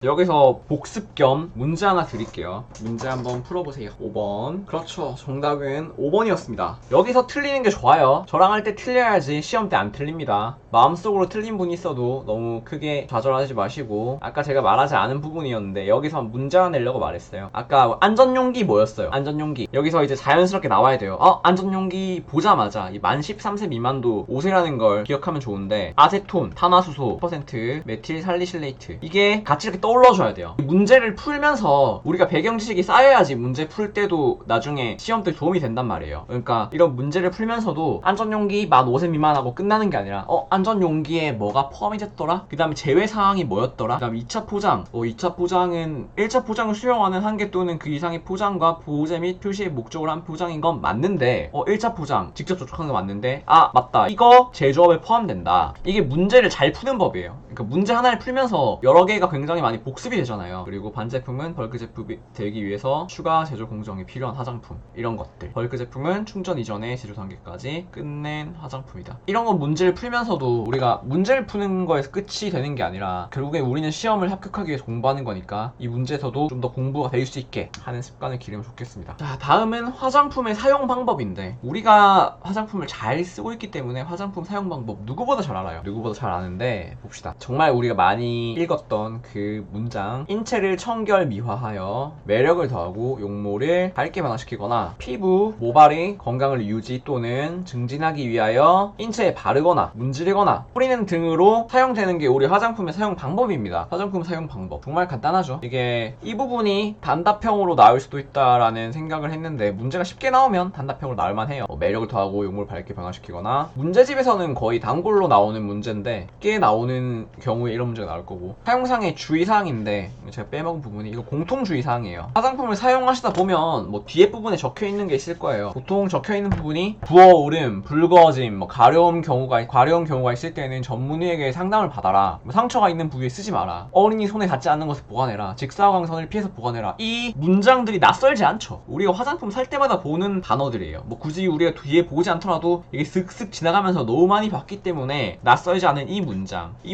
여기서 복습 겸 문제 하나 드릴게요. 문제 한번 풀어보세요. 5번. 그렇죠. 정답은 5번이었습니다. 여기서 틀리는 게 좋아요. 저랑 할 때 틀려야지 시험 때 안 틀립니다. 마음속으로 틀린 분이 있어도 너무 크게 좌절하지 마시고, 아까 제가 말하지 않은 부분이었는데 여기서 문제 하나 내려고 말했어요. 아까 안전용기 뭐였어요? 안전용기. 여기서 이제 자연스럽게 나와야 돼요. 안전용기 보자마자 이 만 13세 미만도 옷이라는 걸 기억하면 좋은데, 아세톤, 탄화수소, 퍼센트, 메틸 살리실레이트, 이게 같이 이렇게 떠올려줘야 돼요. 문제를 풀면서 우리가 배경 지식이 쌓여야지 문제 풀 때도 나중에 시험 때 도움이 된단 말이에요. 그러니까 이런 문제를 풀면서도 안전용기 만 5세 미만하고 끝나는 게 아니라 안전용기에 뭐가 포함이 됐더라? 그 다음에 제외사항이 뭐였더라? 그 다음에 2차 포장, 2차 포장은 1차 포장을 수용하는 한계 또는 그 이상의 포장과 보호제 및 표시의 목적으로 한 포장인 건 맞는데, 1차 포장 직접 접촉하는 거 맞는데, 맞다, 이거 제조업에 포함된다. 이게 문제를 잘 푸는 법이에요. 그러니까 문제 하나를 풀면서 여러 개가 굉장히 많이 복습이 되잖아요. 그리고 반제품은 벌크 제품이 되기 위해서 추가 제조 공정이 필요한 화장품, 이런 것들. 벌크 제품은 충전 이전의 제조 단계까지 끝낸 화장품이다. 이런 건 문제를 풀면서도 우리가 문제를 푸는 거에서 끝이 되는 게 아니라 결국에 우리는 시험을 합격하기 위해서 공부하는 거니까 이 문제에서도 좀 더 공부가 될 수 있게 하는 습관을 기르면 좋겠습니다. 자, 다음은 화장품의 사용 방법인데, 우리가 화장품을 잘 쓰고 있기 때문에 화장품 사용 방법 누구보다 잘 알아요. 누구보다 잘 아는데, 봅시다. 정말 우리가 많이 읽었던 그 문장, 인체를 청결미화하여 매력을 더하고 용모를 밝게 변화시키거나 피부, 모발의 건강을 유지 또는 증진하기 위하여 인체에 바르거나 문지르거나 뿌리는 등으로 사용되는 게 우리 화장품의 사용 방법입니다. 화장품 사용 방법 정말 간단하죠. 이게 이 부분이 단답형으로 나올 수도 있다라는 생각을 했는데, 문제가 쉽게 나오면 단답형으로 나올만 해요. 매력을 더하고 용모를 밝게 변화시키거나, 문제집에서는 거의 단골로 나오는 문제인데 꽤 나오는 경우에 이런 문제가 나올 거고, 사용상의 주의사항인데 제가 빼먹은 부분이 이거 공통주의사항이에요. 화장품을 사용하시다 보면 뒤에 부분에 적혀있는 게 있을 거예요. 보통 적혀있는 부분이 부어오름, 붉어짐, 가려움 경우가 있을 때는 전문의에게 상담을 받아라, 상처가 있는 부위에 쓰지 마라, 어린이 손에 닿지 않는 것을 보관해라, 직사광선을 피해서 보관해라. 이 문장들이 낯설지 않죠. 우리가 화장품 살 때마다 보는 단어들이에요. 굳이 우리가 뒤에 보지 않더라도 이게 슥슥 지나가면서 너무 많이 봤기 때문에 낯설지 않은 이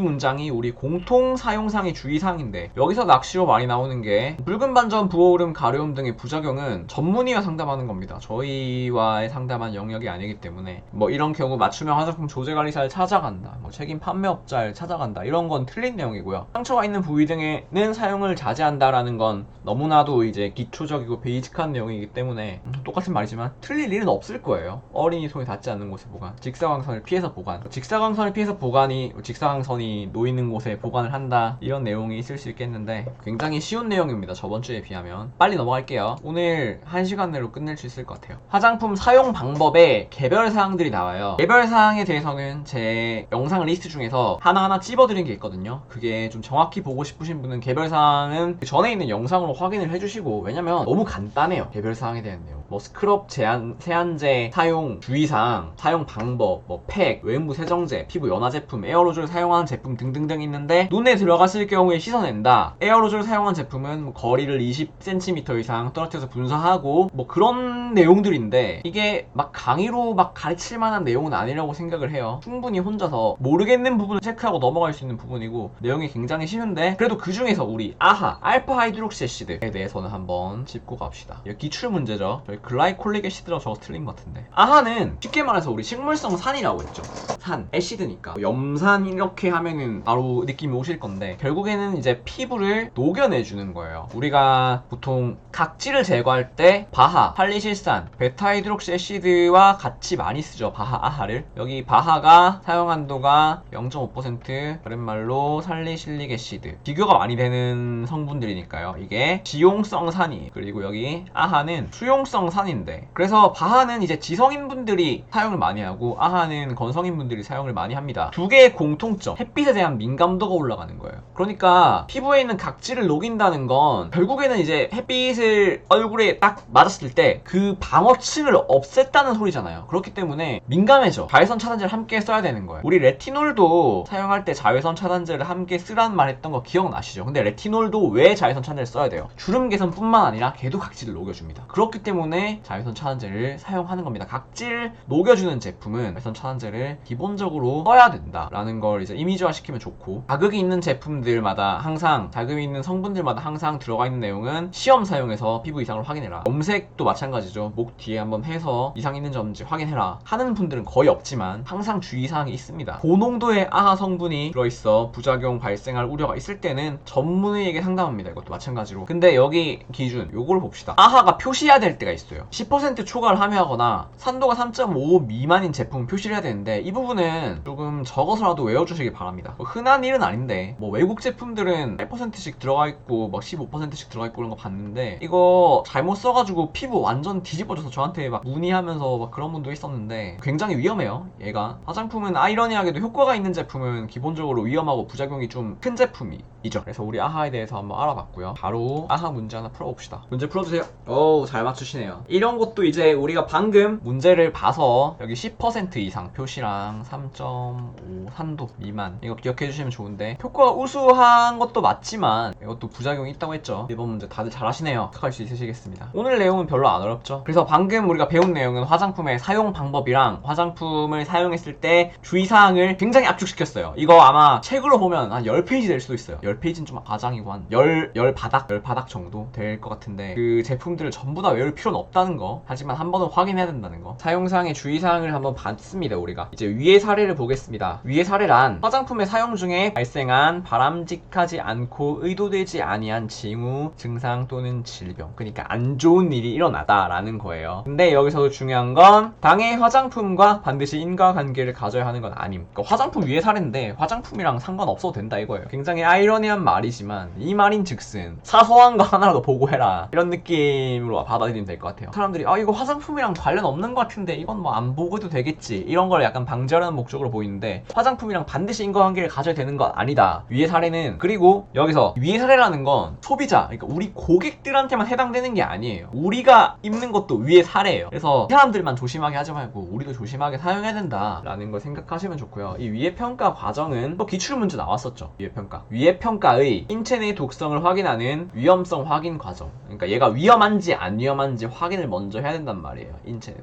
문장이 우리 공통 사용상의 주의사항인데, 여기서 낚시로 많이 나오는 게 붉은 반점, 부어오름, 가려움 등의 부작용은 전문의와 상담하는 겁니다. 저희와의 상담한 영역이 아니기 때문에 이런 경우 맞춤형 화장품 조제관리사를 찾아간다, 책임 판매업자를 찾아간다, 이런 건 틀린 내용이고요. 상처가 있는 부위 등에는 사용을 자제한다라는 건 너무나도 이제 기초적이고 베이직한 내용이기 때문에 똑같은 말이지만 틀릴 일은 없을 거예요. 어린이 손에 닿지 않는 곳에 보관, 직사광선을 피해서 보관, 직사광선을 피해서 보관이 직사광선이 놓이는 곳에 보관을 한다, 이런 내용이 있을 수 있겠는데 굉장히 쉬운 내용입니다. 저번주에 비하면. 빨리 넘어갈게요. 오늘 1시간 내로 끝낼 수 있을 것 같아요. 화장품 사용 방법에 개별 사항들이 나와요. 개별 사항에 대해서는 제 영상 리스트 중에서 하나하나 찝어드린 게 있거든요. 그게 좀 정확히 보고 싶으신 분은 개별 사항은 그 전에 있는 영상으로 확인을 해주시고, 왜냐면 너무 간단해요. 개별 사항에 대한 내용. 스크럽 세안제 사용 주의사항, 사용 방법, 팩, 외부 세정제, 피부 연화 제품, 에어로졸 사용하는 제품 등등등 있는데, 눈에 들어갔을 경우에 씻어낸다. 에어로졸 사용한 제품은 거리를 20cm 이상 떨어뜨려서 분사하고, 그런 내용들인데, 이게 강의로 가르칠 만한 내용은 아니라고 생각을 해요. 충분히 혼자서 모르겠는 부분을 체크하고 넘어갈 수 있는 부분이고, 내용이 굉장히 쉬운데, 그래도 그 중에서 우리 알파 하이드록시 애시드에 대해서는 한번 짚고 갑시다. 이거 기출 문제죠. 저희 글라이콜릭 애시드라고 적어서 틀린 것 같은데, 아하는 쉽게 말해서 우리 식물성 산이라고 했죠. 산, 애시드니까 염산 이렇게 하면은 바로 느낌이 오실 건데, 결국에는 이제 피부를 녹여내주는 거예요. 우리가 보통 각질을 제거할 때 바하, 살리실산, 베타하이드록시 애시드와 같이 많이 쓰죠. 아하를. 여기 바하가 사용 한도가 0.5%, 다른 말로 살리실릭 애시드, 비교가 많이 되는 성분들이니까요. 이게 지용성 산이에요. 그리고 여기 아하는 수용성 산인데, 그래서 바하는 이제 지성인분들이 사용을 많이 하고 아하는 건성인분들이 사용을 많이 합니다. 두 개의 공통점, 햇빛에 대한 민감도가 올라가는 거예요. 그러니까 피부에 있는 각질을 녹인다는 건 결국에는 이제 햇빛을 얼굴에 딱 맞았을 때 그 방어층을 없앴다는 소리잖아요. 그렇기 때문에 민감해져. 자외선 차단제를 함께 써야 되는 거예요. 우리 레티놀도 사용할 때 자외선 차단제를 함께 쓰란 말 했던 거 기억나시죠? 근데 레티놀도 왜 자외선 차단제를 써야 돼요? 주름 개선뿐만 아니라 걔도 각질을 녹여줍니다. 그렇기 때문에 때문에 자외선 차단제를 사용하는 겁니다. 각질 녹여주는 제품은 자외선 차단제를 기본적으로 써야 된다라는 걸 이제 이미지화 시키면 좋고, 자극이 있는 제품들마다 항상, 자극이 있는 성분들마다 항상 들어가 있는 내용은 시험 사용해서 피부 이상을 확인해라. 염색도 마찬가지죠. 목 뒤에 한번 해서 이상 있는지 없는지 확인해라 하는 분들은 거의 없지만 항상 주의사항이 있습니다. 고농도의 아하 성분이 들어있어 부작용 발생할 우려가 있을 때는 전문의에게 상담합니다. 이것도 마찬가지로. 근데 여기 기준 요걸 봅시다. 아하가 표시해야 될 때가 있어요. 10% 초과를 함유하거나 산도가 3.5 미만인 제품 표시를 해야 되는데, 이 부분은 조금 적어서라도 외워주시기 바랍니다. 뭐 흔한 일은 아닌데, 뭐 외국 제품들은 8%씩 들어가 있고 막 15%씩 들어가 있고 그런 거 봤는데, 이거 잘못 써가지고 피부 완전 뒤집어져서 저한테 막 문의하면서 막 그런 분도 있었는데 굉장히 위험해요. 얘가 화장품은 아이러니하게도 효과가 있는 제품은 기본적으로 위험하고 부작용이 좀 큰 제품이죠. 그래서 우리 아하에 대해서 한번 알아봤고요. 바로 아하 문제 하나 풀어봅시다. 문제 풀어주세요. 어우, 잘 맞추시네요. 이런 것도 이제 우리가 방금 문제를 봐서 여기 10% 이상 표시랑 3.5 산도 미만, 이거 기억해 주시면 좋은데, 효과가 우수한 것도 맞지만 이것도 부작용이 있다고 했죠. 이번 문제 다들 잘 하시네요. 착할 수 있으시겠습니다. 오늘 내용은 별로 안 어렵죠. 그래서 방금 우리가 배운 내용은 화장품의 사용 방법이랑 화장품을 사용했을 때 주의사항을 굉장히 압축시켰어요. 이거 아마 책으로 보면 한 10페이지 될 수도 있어요. 10페이지는 좀 과장이고 한 10바닥 정도 될 것 같은데, 그 제품들을 전부 다 외울 필요는 없다는 거, 하지만 한 번은 확인해야 된다는 거, 사용사항의 주의사항을 한번 봤습니다. 우리가 이제 위의 사례를 보겠습니다. 위의 사례란 화장품의 사용 중에 발생한 바람직하지 않고 의도되지 아니한 징후, 증상 또는 질병, 그러니까 안 좋은 일이 일어나다라는 거예요. 근데 여기서도 중요한 건 당해 화장품과 반드시 인과관계를 가져야 하는 건 아님. 그러니까 화장품 위의 사례인데 화장품이랑 상관없어도 된다 이거예요. 굉장히 아이러니한 말이지만 이 말인 즉슨 사소한 거 하나라도 보고해라, 이런 느낌으로 받아들이면 될 것 같아요. 사람들이 이거 화장품이랑 관련 없는 것 같은데 이건 뭐 안 보고도 되겠지, 이런 걸 약간 방지하려는 목적으로 보이는데, 화장품이랑 반드시 인과관계를 가져야 되는 건 아니다, 위의 사례는. 그리고 여기서 위의 사례라는 건 소비자, 그러니까 우리 고객들한테만 해당되는 게 아니에요. 우리가 입는 것도 위의 사례예요. 그래서 사람들만 조심하게 하지 말고 우리도 조심하게 사용해야 된다라는 걸 생각하시면 좋고요. 이 위의 평가 과정은 또 기출문제 나왔었죠. 위의 평가. 위의 평가의 인체 내 독성을 확인하는 위험성 확인 과정. 그러니까 얘가 위험한지 안 위험한지 확인을 먼저 해야 된단 말이에요.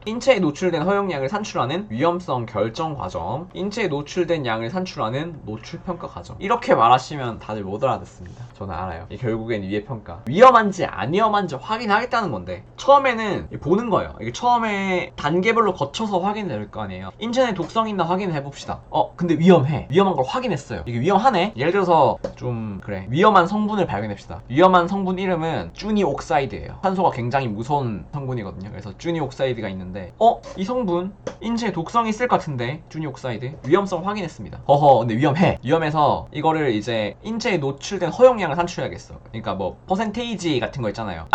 인체에 노출된 허용량을 산출하는 위험성 결정 과정, 인체에 노출된 양을 산출하는 노출 평가 과정. 이렇게 말하시면 다들 못 알아듣습니다. 저는 알아요. 결국엔 위의 평가. 위험한지 안 위험한지 확인하겠다는 건데, 처음에는 보는 거예요. 이게 처음에 단계별로 거쳐서 확인될 거 아니에요. 인체 내 독성 있나 확인을 해봅시다. 근데 위험해. 위험한 걸 확인했어요. 이게 위험하네? 예를 들어서 위험한 성분을 발견합시다. 위험한 성분 이름은 쭈니옥사이드예요. 산소가 굉장히 무서운 성분이거든요. 그래서 쭈니옥사이드가 있는데 이 성분 인체에 독성이 있을 것 같은데, 쭈니옥사이드 위험성 확인했습니다. 근데 위험해. 위험해서 이거를 이제 인체에 노출된 허용량을 산출해야겠어. 그러니까 뭐 퍼센테이지 같은 거 있잖아요.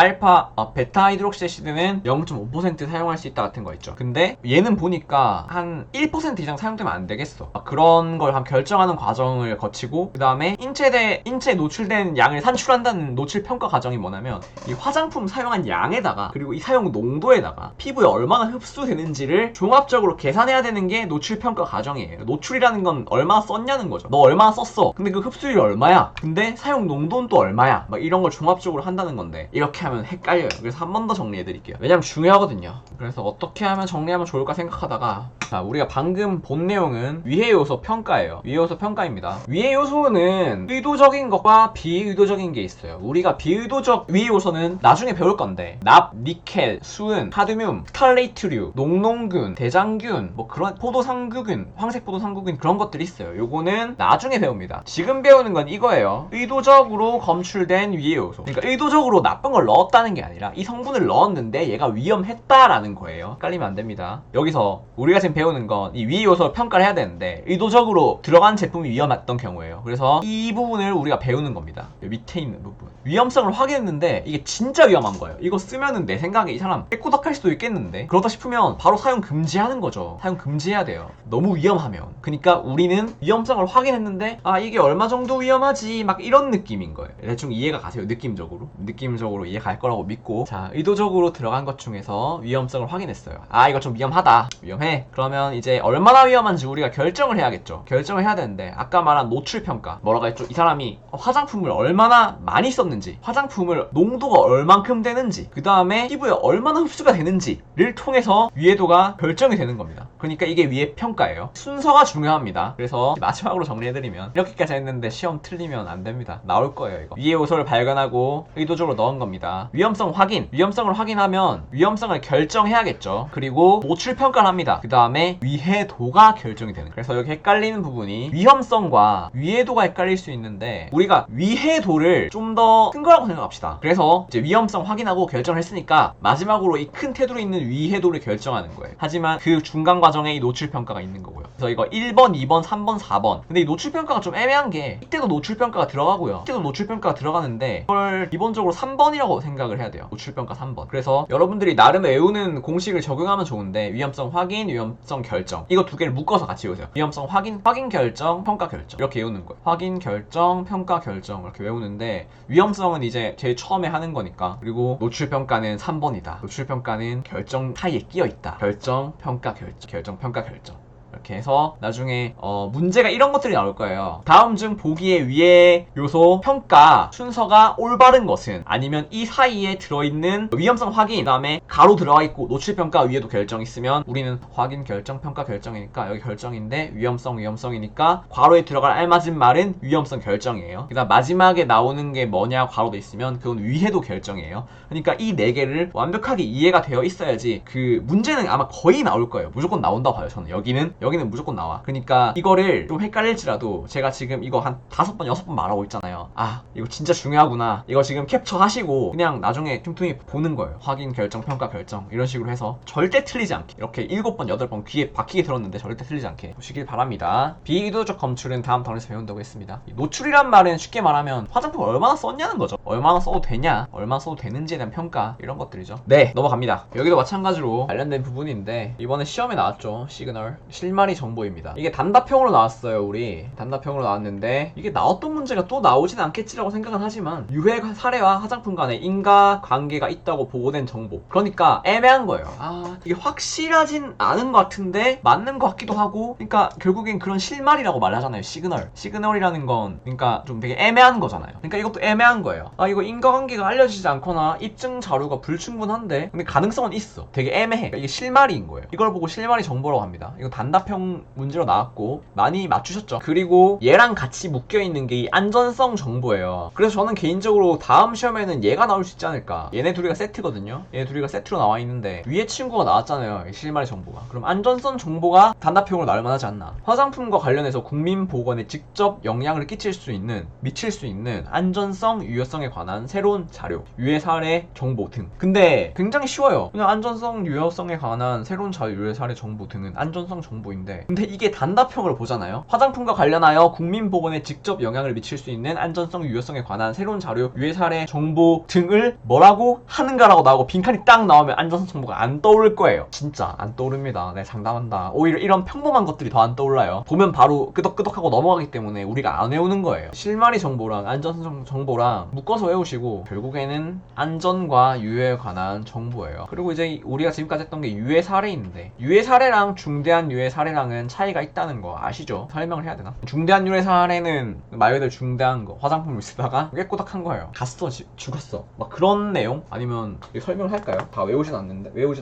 베타 하이드록시애시드는 0.5% 사용할 수 있다 같은 거 있죠. 근데 얘는 보니까 한 1% 이상 사용되면 안 되겠어. 그런 걸 결정하는 과정을 거치고, 그 다음에 인체에 노출된 양을 산출한다는 노출 평가 과정이 뭐냐면, 이 화장품 사용한 양에다가 그리고 이 사용 농도에다가 피부에 얼마나 흡수되는지를 종합적으로 계산해야 되는 게 노출 평가 과정이에요. 노출이라는 건 얼마나 썼냐는 거죠. 너 얼마나 썼어. 근데 그 흡수율이 얼마야. 근데 사용 농도는 또 얼마야. 막 이런 걸 종합적으로 한다는 건데, 이렇게 하면 헷갈려요. 그래서 한 번 더 정리해드릴게요. 왜냐면 중요하거든요. 그래서 어떻게 하면 정리하면 좋을까 생각하다가, 자, 우리가 방금 본 내용은 위해 요소 평가예요. 위해 요소 평가입니다. 위해 요소는 의도적인 것과 비의도적인 게 있어요. 우리가 비의도적 위해 요소는 나중에 배울 건데, 납, 니켈, 수은, 카드뮴, 스탈레이트류, 녹농균, 대장균, 뭐 그런 포도상구균, 황색 포도상구균, 그런 것들이 있어요. 요거는 나중에 배웁니다. 지금 배우는 건 이거예요. 의도적으로 검출된 위해 요소. 그러니까 의도적으로 나쁜 걸 넣었다는 게 아니라 이 성분을 넣었는데 얘가 위험했다라는 거예요. 헷갈리면 안 됩니다. 여기서 우리가 지금 배우는 건 이 위해 요소 평가를 해야 되는데, 의도적으로 들어간 제품이 위험했던 경우예요. 그래서 이 부분을 우리가 배우는 겁니다. 밑에 있는 부분. 위험성을 확인했는데 이게 진짜 위험한 거예요. 이거 쓰면은 내 생각에 이 사람 깨꼬닥할 수도 있겠는데, 그러다 싶으면 바로 사용 금지하는 거죠. 사용 금지해야 돼요. 너무 위험하면. 그러니까 우리는 위험성을 확인했는데 이게 얼마 정도 위험하지, 막 이런 느낌인 거예요. 대충 이해가 가세요. 느낌적으로 이해 갈 거라고 믿고, 자, 의도적으로 들어간 것 중에서 위험성을 확인했어요. 이거 좀 위험하다. 위험해. 그러면 이제 얼마나 위험한지 우리가 결정을 해야겠죠. 결정을 해야 되는데, 아까 말한 노출 평가, 뭐라고 했죠? 이 사람이 화장품을 얼마나 많이 썼는지, 화장품을 농도가 얼만큼 되는지, 그 다음에 피부에 하루에 얼마나 흡수가 되는지를 통해서 위해도가 결정이 되는 겁니다. 그러니까 이게 위해 평가예요. 순서가 중요합니다. 그래서 마지막으로 정리해드리면 이렇게까지 했는데 시험 틀리면 안 됩니다. 나올 거예요 이거. 위해 요소를 발견하고 의도적으로 넣은 겁니다. 위험성 확인. 위험성을 확인하면 위험성을 결정해야겠죠. 그리고 노출 평가를 합니다. 그 다음에 위해도가 결정이 되는 거예요. 그래서 여기 헷갈리는 부분이 위험성과 위해도가 헷갈릴 수 있는데 우리가 위해도를 좀 더 큰 거라고 생각합시다. 그래서 이제 위험성 확인하고 결정을 했으니까 마지막으로 이 큰 테두리 있는 위해도를 결정하는 거예요. 하지만 그 중간 과정에 이 노출 평가가 있는 거고요. 그래서 이거 1번, 2번, 3번, 4번. 근데 이 노출 평가가 좀 애매한 게 이때도 노출 평가가 들어가고요. 이때도 노출 평가가 들어가는데 이걸 기본적으로 3번이라고 생각을 해야 돼요. 노출 평가 3번. 그래서 여러분들이 나름 외우는 공식을 적용하면 좋은데 위험성 확인, 위험성 결정. 이거 두 개를 묶어서 같이 외우세요. 위험성 확인, 확인 결정, 평가 결정. 이렇게 외우는 거예요. 확인 결정, 평가 결정 이렇게 외우는데 위험성은 이제 제일 처음에 하는 거니까. 그리고 노출 평가는 3번이다. 노출 평가는 결정 사이에 끼어 있다. 결정, 평가, 결정. 결정, 평가, 결정. 이렇게 해서 나중에 문제가 이런 것들이 나올 거예요. 다음 중 보기에 위의 요소 평가 순서가 올바른 것은 아니면 이 사이에 들어있는 위험성 확인 그 다음에 가로 들어가 있고 노출평가 위에도 결정 있으면 우리는 확인 결정 평가 결정이니까 여기 결정인데 위험성이니까 괄호에 들어갈 알맞은 말은 위험성 결정이에요. 그 다음 마지막에 나오는 게 뭐냐 괄호도 있으면 그건 위해도 결정이에요. 그러니까 이 네 개를 완벽하게 이해가 되어 있어야지 그 문제는 아마 거의 나올 거예요. 무조건 나온다고 봐요. 저는 여기는 무조건 나와. 그러니까 이거를 좀 헷갈릴지라도 제가 지금 이거 한 5번, 6번 말하고 있잖아요. 아, 이거 진짜 중요하구나. 이거 지금 캡처하시고 그냥 나중에 틈틈이 보는 거예요. 확인, 결정, 평가, 결정 이런 식으로 해서 절대 틀리지 않게 이렇게 7번, 8번 귀에 박히게 들었는데 절대 틀리지 않게 보시길 바랍니다. 비의도적 검출은 다음 단원에서 배운다고 했습니다. 노출이란 말은 쉽게 말하면 화장품을 얼마나 썼냐는 거죠. 얼마나 써도 되냐, 얼마나 써도 되는지에 대한 평가 이런 것들이죠. 네, 넘어갑니다. 여기도 마찬가지로 관련된 부분인데 이번에 시험에 나왔죠. 시그널 실마리 정보입니다. 이게 단답형으로 나왔어요. 우리 단답형으로 나왔는데 이게 나왔던 문제가 또 나오진 않겠지라고 생각은 하지만 유해 사례와 화장품 간에 인과관계가 있다고 보고된 정보. 그러니까 애매한 거예요. 아, 이게 확실하진 않은 것 같은데 맞는 것 같기도 하고. 그러니까 결국엔 그런 실말이라고 말하잖아요. 시그널이라는 건 그러니까 좀 되게 애매한 거잖아요. 그러니까 이것도 애매한 거예요. 아, 이거 인과관계가 알려지지 않거나 입증 자료가 불충분한데 근데 가능성은 있어. 되게 애매해. 그러니까 이게 실말인 거예요. 이걸 보고 실말이 정보라고 합니다. 이거 단답형 문제로 나왔고 많이 맞추셨죠. 그리고 얘랑 같이 묶여있는 게 이 안전성 정보예요. 그래서 저는 개인적으로 다음 시험에는 얘가 나올 수 있지 않을까. 얘네 둘이가 세트거든요. 얘네 둘이가 세트로 나와 있는데 위에 친구가 나왔잖아요. 실마리 정보가. 그럼 안전성 정보가 단답형으로 나올 만하지 않나. 화장품과 관련해서 국민보건에 직접 영향을 미칠 수 있는 안전성, 유효성에 관한 새로운 자료, 유해 사례 정보 등. 근데 굉장히 쉬워요. 그냥 안전성, 유효성에 관한 새로운 자료, 유해 사례 정보 등은 안전성 정보인데 근데 이게 단답형으로 보잖아요. 화장품과 관련하여 국민보건에 직접 영향을 미칠 수 있는 안전성, 유효성에 관한 새로운 자료, 유해 사례 정보 등을 뭐라고 하는가라고 나오고 빈칸이 딱 나오면 안전성 정보가 안 떠오를 거예요. 진짜 안 떠오릅니다. 네, 장담한다. 오히려 이런 평범한 것들이 더 안 떠올라요. 보면 바로 끄덕끄덕하고 넘어가기 때문에 우리가 안 외우는 거예요. 실마리 정보랑 안전성 정보랑 묶어서 외우시고 결국에는 안전과 유해에 관한 정보예요. 그리고 이제 우리가 지금까지 했던 게 유해 사례인데 유해 사례랑 중대한 유해 사례랑은 차이가 있다는 거 아시죠? 설명을 해야 되나? 중대한 유해 사례는 말 그대로 중대한 거. 화장품을 쓰다가 깨꼬닥한 거예요. 갔어, 죽었어. 막 그런 내용? 아니면 설명을 할까요? 다 외우진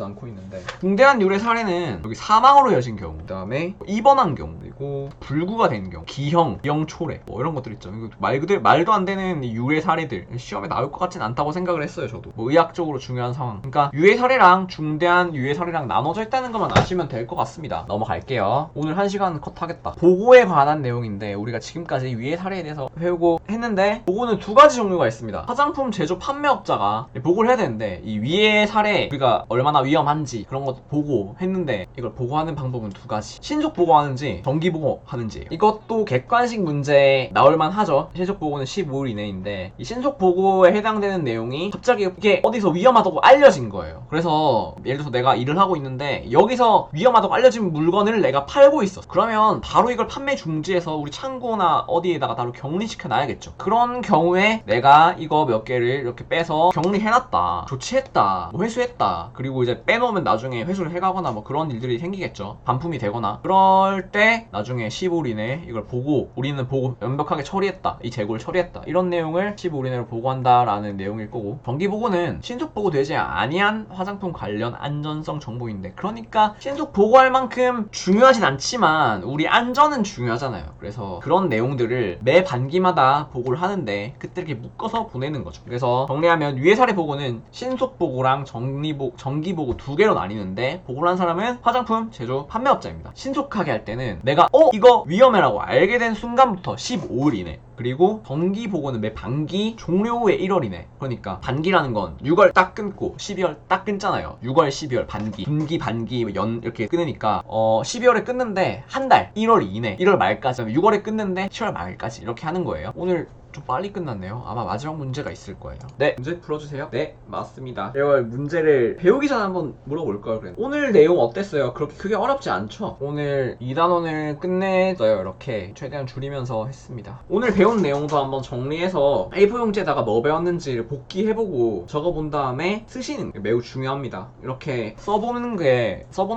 않고 있는데 중대한 유해 사례는 여기 사망으로 이어진 경우, 그 다음에 입원한 경우, 그리고 불구가 된 경우, 기형 초래 뭐 이런 것들 있죠. 이거 말 그대로 말도 안 되는 유해 사례들 시험에 나올 것 같진 않다고 생각을 했어요. 저도 뭐 의학적으로 중요한 상황. 그러니까 유해 사례랑 중대한 유해 사례랑 나눠져 있다는 것만 아시면 될 것 같습니다. 넘어갈게요. 오늘 1시간 컷 하겠다. 보고에 관한 내용인데 우리가 지금까지 유해 사례에 대해서 배우고 했는데 보고는 두 가지 종류가 있습니다. 화장품 제조 판매업자가 보고를 해야 되는데 이 유해 사례 우리가 얼마나 위험한지 그런 것 보고했는데 이걸 보고하는 방법은 두 가지. 신속 보고하는지 정기 보고하는지. 이것도 객관식 문제에 나올만 하죠. 신속 보고는 15일 이내인데 이 신속 보고에 해당되는 내용이 갑자기 이게 어디서 위험하다고 알려진 거예요. 그래서 예를 들어서 내가 일을 하고 있는데 여기서 위험하다고 알려진 물건을 내가 팔고 있어. 그러면 바로 이걸 판매 중지해서 우리 창고나 어디에다가 바로 격리시켜 놔야겠죠. 그런 경우에 내가 이거 몇 개를 이렇게 빼서 격리해놨다, 조치했다, 뭐 회수했다, 그리고 이제 빼놓으면 나중에 회수를 해가거나 뭐 그런 일들이 생기겠죠. 반품이 되거나. 그럴 때 나중에 15일 이내 이걸 보고, 우리는 보고 완벽하게 처리했다, 이 재고를 처리했다, 이런 내용을 15일 이내로 보고한다라는 내용일 거고, 정기보고는 신속 보고되지 아니한 화장품 관련 안전성 정보인데, 그러니까 신속 보고할 만큼 중요하진 않지만 우리 안전은 중요하잖아요. 그래서 그런 내용들을 매 반기마다 보고를 하는데 그때 이렇게 묶어서 보내는 거죠. 그래서 정리하면 위의 사례 보고는 신속 보고랑 정기 보고 두 개로 나뉘는데, 보고를 한 사람은 화장품 제조 판매업자입니다. 신속하게 할 때는 내가 이거 위험해라고 알게 된 순간부터 15일 이내, 그리고 정기 보고는 매 반기 종료 후에 1월 이내. 그러니까 반기라는 건 6월 딱 끊고 12월 딱 끊잖아요. 6월, 12월 반기, 분기, 반기, 연 이렇게 끊으니까 12월에 끊는데 한 달, 1월 이내, 1월 말까지, 6월에 끊는데 10월 말까지 이렇게 하는 거예요. 오늘 좀 빨리 끝났네요. 아마 마지막 문제가 있을 거예요. 네, 문제 풀어주세요. 네, 맞습니다. 제가 문제를 배우기 전에 한번 물어볼걸 그랬는데, 오늘 내용 어땠어요? 그렇게 크게 어렵지 않죠? 오늘 2단원을 끝냈어요. 이렇게 최대한 줄이면서 했습니다. 오늘 배운 내용도 한번 정리해서 A4 용지에다가 뭐 배웠는지를 복기해보고 적어본 다음에 쓰시는 게 매우 중요합니다. 이렇게 써보는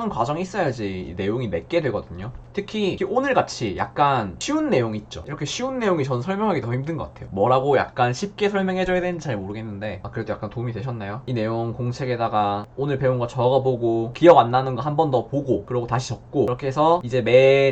과정이 있어야지 내용이 맺게 되거든요. 특히 오늘같이 약간 쉬운 내용 있죠? 이렇게 쉬운 내용이 전 설명하기 더 힘든 것 같아요. 뭐라고 약간 쉽게 설명해줘야 되는지 잘 모르겠는데, 그래도 약간 도움이 되셨나요? 이 내용 공책에다가 오늘 배운 거 적어보고, 기억 안 나는 거 한 번 더 보고, 그러고 다시 적고, 그렇게 해서 이제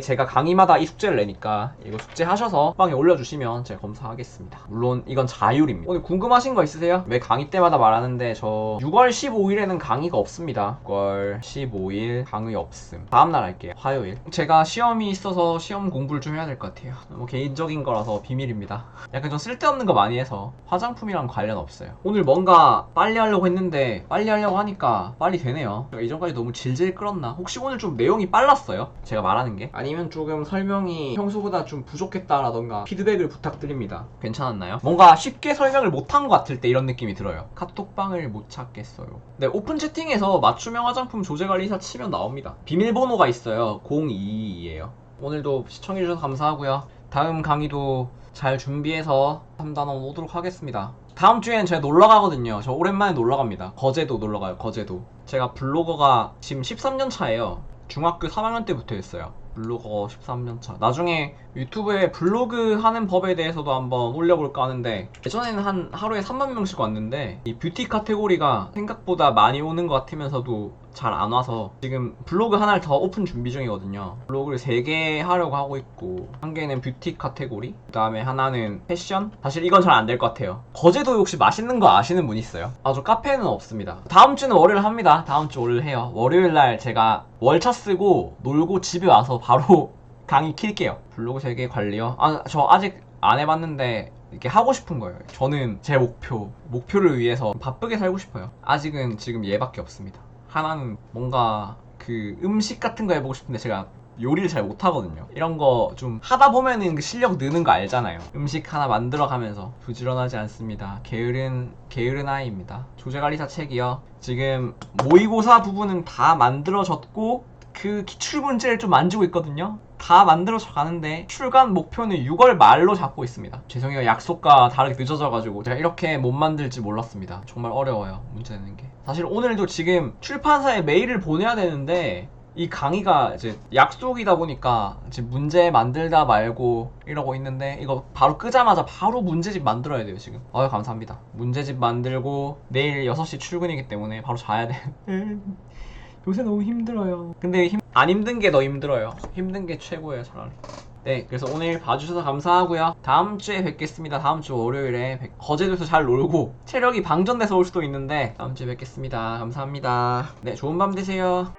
제가 강의마다 이 숙제를 내니까 이거 숙제하셔서 방에 올려주시면 제가 검사하겠습니다. 물론 이건 자율입니다. 오늘 궁금하신 거 있으세요? 왜 강의 때마다 말하는데 저 6월 15일에는 강의가 없습니다. 6월 15일 강의 없음. 다음날 할게요. 화요일. 제가 시험이 있어서 시험 공부를 좀 해야 될 것 같아요. 뭐 개인적인 거라서 비밀입니다. 약간 좀 쓸데없는 거 많이 해서 화장품이랑 관련 없어요. 오늘 뭔가 빨리 하려고 했는데 빨리 하려고 하니까 빨리 되네요. 제가 이전까지 너무 질질 끌었나? 혹시 오늘 좀 내용이 빨랐어요? 제가 말하는 게? 아니면 조금 설명이 평소보다 좀 부족했다라던가 피드백을 부탁드립니다. 괜찮았나요? 뭔가 쉽게 설명을 못한 것 같을 때 이런 느낌이 들어요. 카톡방을 못 찾겠어요. 네, 오픈 채팅에서 맞춤형 화장품 조제관리사 치면 나옵니다. 비밀번호가 있어요. 022예요. 오늘도 시청해주셔서 감사하고요. 다음 강의도 잘 준비해서 3단원 오도록 하겠습니다. 다음 주엔 제가 놀러 가거든요. 저 오랜만에 놀러 갑니다. 거제도 놀러 가요. 거제도. 제가 블로거가 지금 13년 차예요. 중학교 3학년 때부터 했어요. 블로거 13년 차. 나중에 유튜브에 블로그 하는 법에 대해서도 한번 올려볼까 하는데, 예전에는 하루에 3만 명씩 왔는데 이 뷰티 카테고리가 생각보다 많이 오는 것 같으면서도 잘 안 와서 지금 블로그 하나를 더 오픈 준비 중이거든요. 블로그를 3개 하려고 하고 있고, 한 개는 뷰티 카테고리, 그 다음에 하나는 패션. 사실 이건 잘 안 될 것 같아요. 거제도 혹시 맛있는 거 아시는 분 있어요? 저 카페는 없습니다. 다음 주는 월요일 합니다. 다음 주 월요일 해요. 월요일날 제가 월차 쓰고 놀고 집에 와서 바로 강의 킬게요. 블로그 3개 관리요? 저 아직 안 해봤는데 이렇게 하고 싶은 거예요. 저는 제 목표를 위해서 바쁘게 살고 싶어요. 아직은 지금 얘밖에 없습니다. 하나는 뭔가 그 음식 같은 거 해보고 싶은데 제가 요리를 잘 못하거든요. 이런 거 좀 하다 보면은 그 실력 느는 거 알잖아요. 음식 하나 만들어 가면서. 부지런하지 않습니다. 게으른 아이입니다. 조제관리사 책이요. 지금 모의고사 부분은 다 만들어졌고, 그 기출문제를 좀 만지고 있거든요. 다 만들어져 가는데 출간 목표는 6월 말로 잡고 있습니다. 죄송해요. 약속과 다르게 늦어져가지고 제가 이렇게 못 만들지 몰랐습니다. 정말 어려워요. 문제 내는 게. 사실 오늘도 지금 출판사에 메일을 보내야 되는데, 이 강의가 이제 약속이다 보니까 지금 문제 만들다 말고 이러고 있는데, 이거 바로 끄자마자 바로 문제집 만들어야 돼요. 지금. 감사합니다. 문제집 만들고 내일 6시 출근이기 때문에 바로 자야 돼. 요새 너무 힘들어요. 근데 안 힘든 게 더 힘들어요. 힘든 게 최고예요, 차라리. 네, 그래서 오늘 봐주셔서 감사하고요. 다음 주에 뵙겠습니다. 다음 주 월요일에 거제도에서 잘 놀고 체력이 방전돼서 올 수도 있는데 다음 주에 뵙겠습니다. 감사합니다. 네, 좋은 밤 되세요.